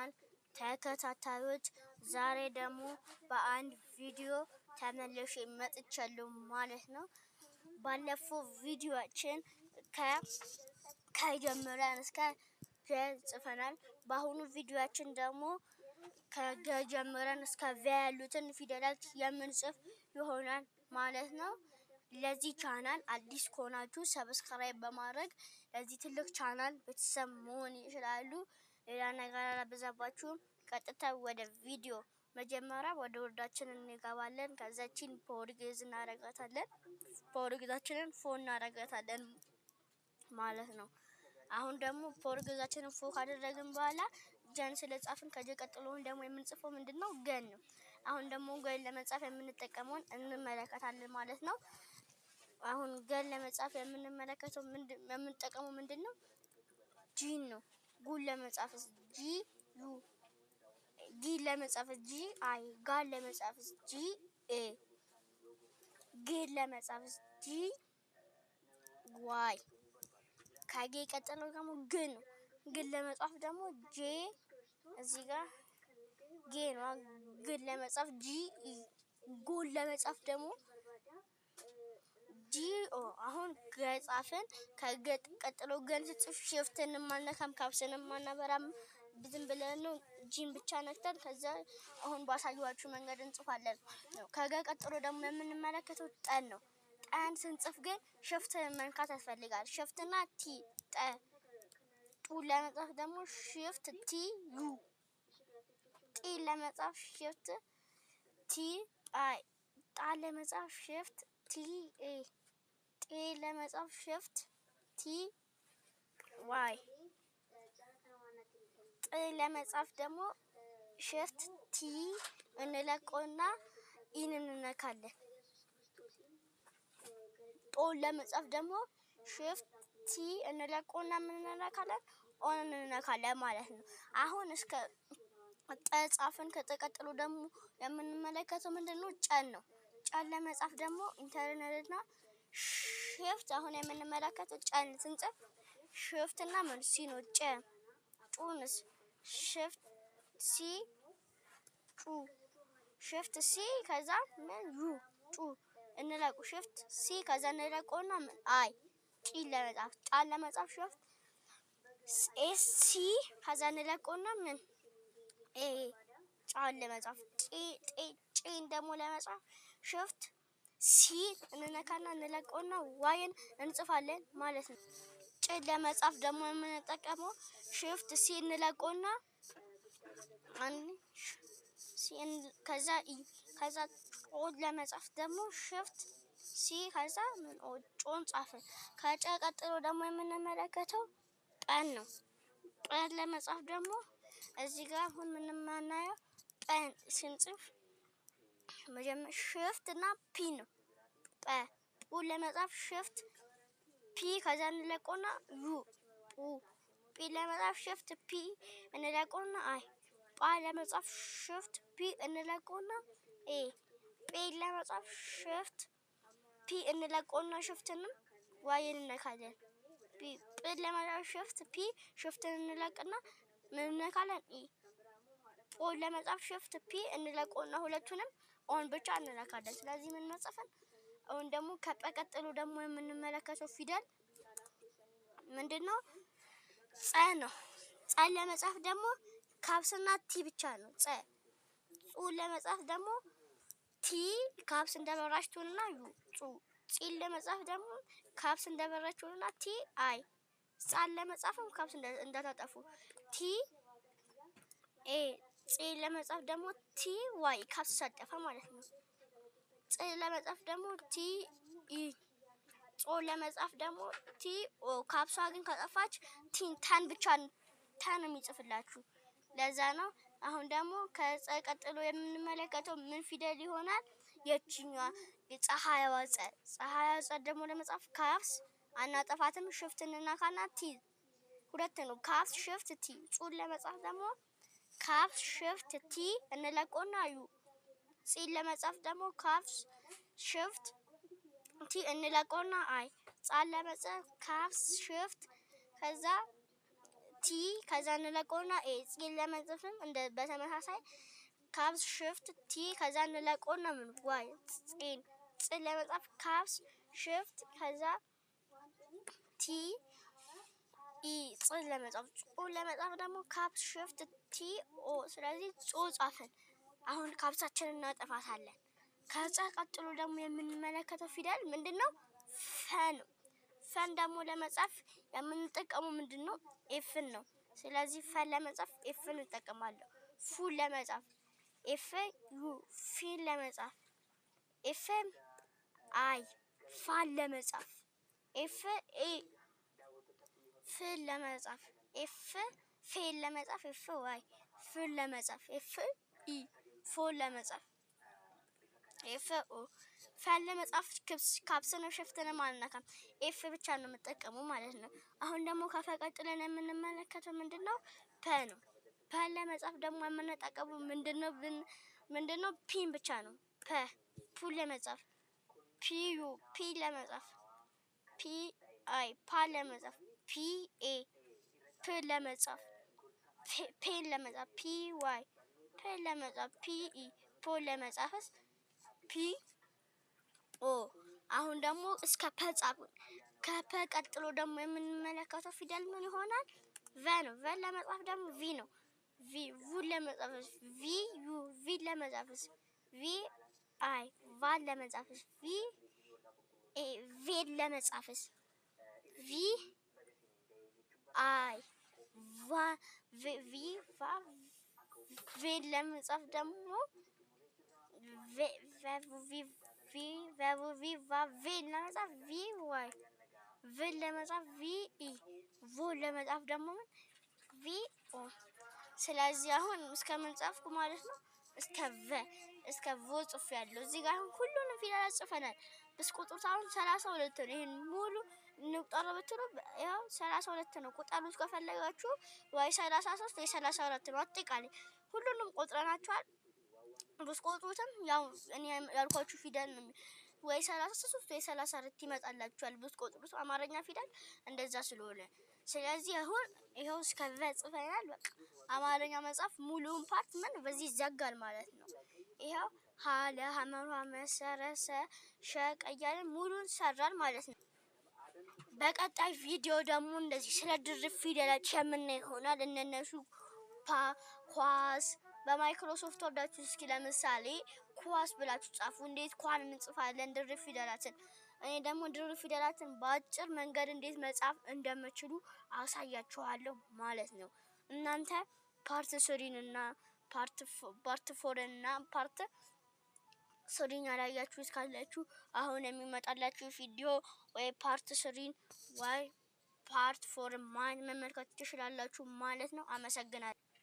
ቻናል ተከታታዮች ዛሬ ደግሞ በአንድ ቪዲዮ ተመልሼ መጥቻለሁ ማለት ነው። ባለፈው ቪዲዮአችን ከጀመረን እስከ ጽፈናል። በአሁኑ ቪዲዮአችን ደግሞ ከጀመረን እስከ ያሉትን ፊደላት የምንጽፍ ይሆናል ማለት ነው። ለዚህ ቻናል አዲስ ከሆናችሁ ሰብስክራይብ በማድረግ ለዚህ ትልቅ ቻናል ቤተሰብ መሆን ይችላሉ። ሌላ ነገር አላበዛባችሁም። ቀጥታ ወደ ቪዲዮ መጀመሪያ ወደ ወርዳችን እንገባለን። ከዛችን ፖርጌዝ እናረጋታለን። ፖርጌዛችንን ፎ እናረጋታለን ማለት ነው። አሁን ደግሞ ፖርጌዛችንን ፎ ካደረግን በኋላ ጀን ስለጻፍን ከጀ ቀጥሎን ደግሞ የምንጽፈው ምንድነው? ገን ነው። አሁን ደግሞ ገን ለመጻፍ የምንጠቀመውን እንመለከታለን ማለት ነው። አሁን ገን ለመጻፍ የምንጠቀመው ምንድነው? ጂ ነው። ጉን ለመጻፍ ጂ ዩ ጊ ለመጻፍ ጂ አይ ጋን ለመጻፍ ጂ ኤ ጌ ለመጻፍ ጂ ዋይ ከጌ ቀጥሎ ደግሞ ግ ነው። ግን ለመጻፍ ደግሞ ጄ እዚህ ጋር ጌ ነው። ግን ለመጻፍ ጂ ኢ ጉን ለመጻፍ ደግሞ ጂ ኦ አሁን ገጻፍን ከገጥ ቀጥሎ ገን ጽፍ ሽፍትን ማነካም ካፕስንም ማናበራም ዝም ብለን ነው ጂን ብቻ ነክተን ከዛ አሁን ባሳዩዋችሁ መንገድ እንጽፋለን። ከገ ቀጥሎ ደግሞ የምንመለከተው ጠን ነው። ጠን ስንጽፍ ግን ሽፍትን መንካት ያስፈልጋል። ሽፍትና ቲ ጠ ጡ ለመጻፍ ደግሞ ሽፍት ቲ ዩ ጢ ለመጻፍ ሽፍት ቲ አይ ጣ ለመጻፍ ሽፍት ቲ ኤ ጤ ለመጻፍ ሽፍት ቲ ዋይ ጥ ለመጻፍ ደግሞ ሽፍት ቲ እንለቀውና ኢን እንነካለን። ጦ ለመጻፍ ደግሞ ሽፍት ቲ እንለቀውና ምን እንነካለን? ኦን እንነካለን ማለት ነው። አሁን እስከ ጠጻፍን ከተቀጥሎ ደግሞ የምንመለከተው ምንድነው? ጨን ነው። ጨን ለመጻፍ ደግሞ ኢንተርኔልና ሽፍት አሁን የምንመለከተው ጨን ስንጽፍ ሽፍትና ምን ሲ ነው። ጨ ጩንስ ሽፍት ሲ ጩ ሽፍት ሲ ከዛ ምን ዩ ጩ እንለቁ ሽፍት ሲ ከዛ እንለቁና ምን አይ ጪ ለመጻፍ ጣን ለመጻፍ ሽፍት ኤስ ሲ ከዛ እንለቁና ምን ኤ ጫን ለመጻፍ ጪን ደግሞ ለመጻፍ ሽፍት ሲ እንነካና እንለቀውና ዋይን እንጽፋለን ማለት ነው። ጭ ለመጻፍ ደግሞ የምንጠቀመው ሽፍት ሲ እንለቀውና ከዛ ከዛ ኦ ለመጻፍ ደግሞ ሽፍት ሲ ከዛ ምን ኦ ጮን ጻፈን። ከጨ ቀጥሎ ደግሞ የምንመለከተው ጠን ነው። ጠን ለመጻፍ ደግሞ እዚህ ጋር አሁን ምንም ማናየው ጠን ስንጽፍ መጀመሪያ ሽፍት እና ፒ ነው። ኡ ለመጻፍ ሽፍት ፒ ከዛ እንለቀውና ዩ ኡ ፒ ለመጻፍ ሽፍት ፒ እንለቀውና አይ ጳ ለመጻፍ ሽፍት ፒ እንለቀውና ኤ ጴ ለመጻፍ ሽፍት ፒ እንለቀውና ሽፍትንም ዋይን እንነካለን። ጵ ለመጻፍ ሽፍት ፒ ሽፍትን እንለቅና ምን እንነካለን? ኢ ጶ ለመጻፍ ሽፍት ፒ እንለቀውና ሁለቱንም ኦን ብቻ እንነካለን። ስለዚህ ምን መጽፈን አሁን ደግሞ ከጰ ቀጥሎ ደግሞ የምንመለከተው ፊደል ምንድነው? ጸ ነው። ጸን ለመጻፍ ደግሞ ካፕስና ቲ ብቻ ነው። ጸ ጹ ለመጻፍ ደግሞ ቲ ካፕስ እንደበራች ትሆንና ዩ ጹ ጺን ለመጻፍ ደግሞ ካፕስ እንደበራች ትሆንና ቲ አይ ጻን ለመጻፍም ካፕስ እንዳታጠፉ ቲ ኤ ጺ ለመጻፍ ደግሞ ቲ ዋይ ካፕስ ሳጠፋ ማለት ነው። ጽ ለመጻፍ ደግሞ ቲ ኢ ጾ ለመጻፍ ደግሞ ቲ ኦ ካፕሷ ግን ከጠፋች ቲን ታን ብቻ ታን የሚጽፍላችሁ ለዛ ነው። አሁን ደግሞ ከጸ ቀጥሎ የምንመለከተው ምን ፊደል ይሆናል? የቺኛዋ የፀሐይዋ ጸ ፀሐይዋ ጸ ደግሞ ለመጻፍ ካፕስ አናጠፋትም ሽፍት እንነካና ቲ ሁለት ነው። ካፕስ ሽፍት ቲ ጹን ለመጻፍ ደግሞ ካፕስ ሽፍት ቲ እንለቀውና ዩ ጺን ለመጻፍ ደግሞ ካፕስ ሽፍት ቲ እንለቀውና አይ ጻን ለመጻፍ ካፕስ ሽፍት ከዛ ቲ ከዛ እንለቀውና ፂን ለመጻፍም እንደ በተመሳሳይ ካፕስ ሽፍት ቲ ከዛ እንለቀውና ምን ዋይ ፂን ለመጻፍ ካፕስ ሽፍት ከዛ ቲ ኢ ፂን ለመጻፍ ለመጻፍ ደግሞ ካፕስ ሽፍት ቲ ኦ ስለዚህ ጾ ጻፈን። አሁን ካፕሳችንን እናጠፋታለን። ከዛ ቀጥሎ ደግሞ የምንመለከተው ፊደል ምንድነው? ፈ ነው። ፈን ደግሞ ለመጻፍ የምንጠቀመው ምንድነው? ኤፍን ነው። ስለዚህ ፈን ለመጻፍ ኤፍን እንጠቀማለን። ፉን ለመጻፍ ኤፍ ዩ ፊን ለመጻፍ ኤፍ አይ ፋን ለመጻፍ ኤፍ ኤ ፍን ለመጻፍ ኤፍ ፌን ለመጻፍ ኤፍ ዋይ ፍን ለመጻፍ ኤፍ ኢ ፎን ለመጻፍ ኤፍ ኦ ፈን ለመጻፍ ካፕስን ሽፍትን ማንነካም ኤፍ ብቻ ነው የምጠቀመው ማለት ነው። አሁን ደግሞ ከፈቀጥለን የምንመለከተው ምንድነው? ፐ ነው። ፐ ለመጻፍ ደግሞ የምንጠቀመው ምንድነው? ፒን ብቻ ነው። ፑ ለመጻፍ ፒ ዩ ፒ ለመጻፍ ፒ አይ ፓ ለመጻፍ ፒ ኤ ፕ ለመጻፍ ፔን ለመጻፍ ፒ ዋይ ፔን ለመጻፍ ፒ ኢ ፖ ለመጻፍስ ፒ ኦ። አሁን ደግሞ እስከ ፐ ጻፉን። ከፐ ቀጥሎ ደግሞ የምንመለከተው ፊደል ምን ይሆናል? ቨ ነው። ቨ ለመጻፍ ደግሞ ቪ ነው። ቪ vu ለመጻፍስ ቪ ዩ ቪ ለመጻፍስ ቪ አይ ቫን ለመጻፍስ ቪ ኤ ቬን ለመጻፍስ ቪ አይ ቫ ቪ ቫ ቬን ለመጻፍ ደግሞ ቪ ቫ ቬን ለመጻፍ ቪ ዋይ ቬን ለመጻፍ ቪ ኢ ቮ ለመጻፍ ደግሞ ቪ ኦ። ስለዚህ አሁን እስከምን ጻፍኩ ማለት ነው? እስከ ቮ ጽፌያለሁ። እዚህ ጋር ሁሉንም ፊደላት ጽፈናል። ብትቆጥሩት አሁን 32 ነው። ይሄን ሙሉ እንቁጠር ብትሉ ያው 32 ነው። ቁጠሩት ከፈለጋችሁ ወይ 33 ወይ 34 ነው። አጠቃላይ ሁሉንም ቆጥረናቸዋል። ብትቆጥሩትም ያው እኔ ያልኳችሁ ፊደል ነው ወይ 33 ወይ 34 ይመጣላችኋል ብትቆጥሩት አማርኛ ፊደል እንደዛ ስለሆነ። ስለዚህ አሁን ይሄው እስከ ቨ ጽፈናል። በቃ አማርኛ መጻፍ ሙሉውን ፓርት ምን በዚህ ይዘጋል ማለት ነው። ይሄው ሀ ለ ሐመራ መሰረሰ ሸ እያልን ሙሉን ሰራን ማለት ነው። በቀጣይ ቪዲዮ ደግሞ እንደዚህ ስለ ድርብ ፊደላት የምናይ ይሆናል። እነሱ ኳስ በማይክሮሶፍት ወርዳችሁ እስኪ ለምሳሌ ኳስ ብላችሁ ጻፉ። እንዴት ኳን እንጽፋለን ድርብ ፊደላትን። እኔ ደግሞ ድርብ ፊደላትን በአጭር መንገድ እንዴት መጻፍ እንደምችሉ አሳያችኋለሁ ማለት ነው። እናንተ ፓርት 3 እና ፓርት 4 እና ፓርት 3 ያላያችሁት ካላችሁ አሁን የሚመጣላችሁ ቪዲዮ ወይ ፓርት 3 ወይ ፓርት 4 መመልከት ትችላላችሁ ማለት ነው። አመሰግናለሁ።